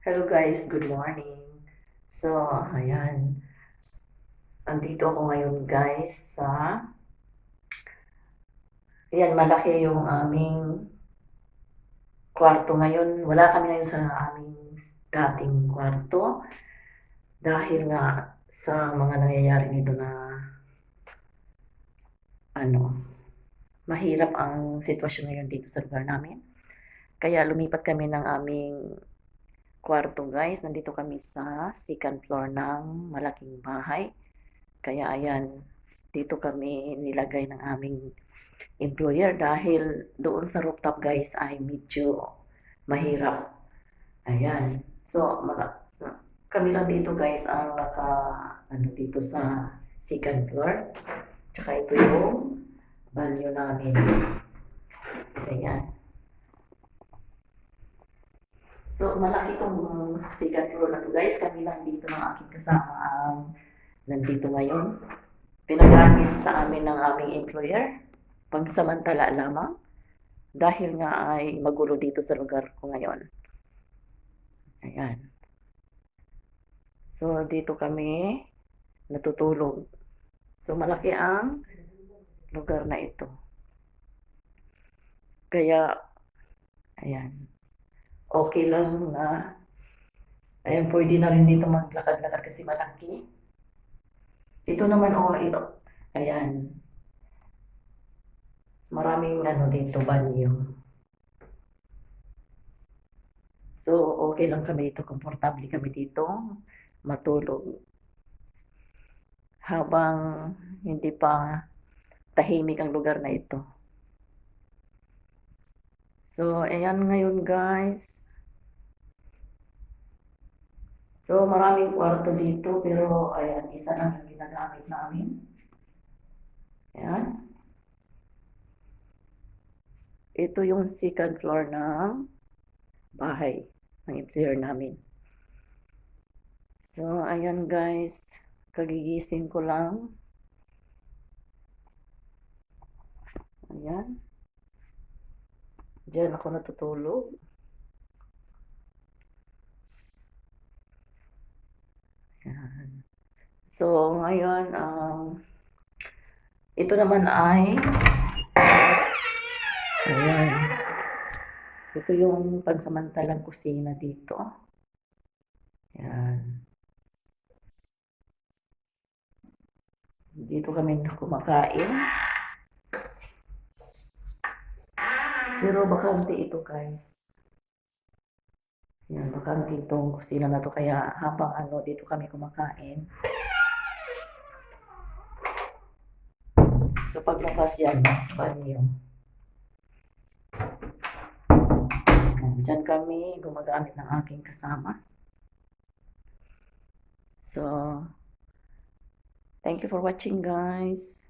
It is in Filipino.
Hello guys, good morning. So, ayan. Andito ako ngayon guys sa, ayan, malaki yung aming kwarto ngayon. Wala kami ngayon sa aming dating kwarto dahil nga sa mga nangyayari dito na ano, mahirap ang sitwasyon ngayon dito sa lugar namin. Kaya lumipat kami ng aming kwarto guys. Nandito kami sa second floor ng malaking bahay. Kaya ayan, dito kami nilagay ng aming employer dahil doon sa rooftop guys ay medyo mahirap. Ayan. So, kami lang dito guys ang ano dito sa second floor. Tsaka ito yung banyo namin. Ayan. So, malaki itong second floor na to guys. Kami lang dito ng aking kasama ang nandito ngayon. Pinagamit sa amin ng aming employer. Pagsamantala lamang. Dahil nga ay magulo dito sa lugar ko ngayon. Ayan. So, dito kami natutulog. So, malaki ang lugar na ito. Kaya, ayan. Okay lang na, ayan, pwede na rin dito maglakad-lakad kasi malaki. Ito naman, ayan. Maraming ano dito, banyo. So, okay lang kami dito. Komportable kami dito. Matulog. Habang hindi pa tahimik ang lugar na ito. So, ayan ngayon guys. So, maraming kwarto dito pero ayan, isa lang yung ginagamit namin. Ayan. Ito yung second floor ng bahay ng employer namin. So, ayan guys. Kagigising ko lang. Ayan. Diyan ako natutulog. Ayan. So, ngayon, ito naman ay, ayan. Ito yung pansamantalang kusina dito. Ayan. Dito kami kumakain. Pero bakante ito guys. Yan, bakante itong kusina na to. Kaya habang ano, dito kami kumakain. So paglabas yan, banyo. Diyan kami gumagamit ng aking kasama. So, thank you for watching guys.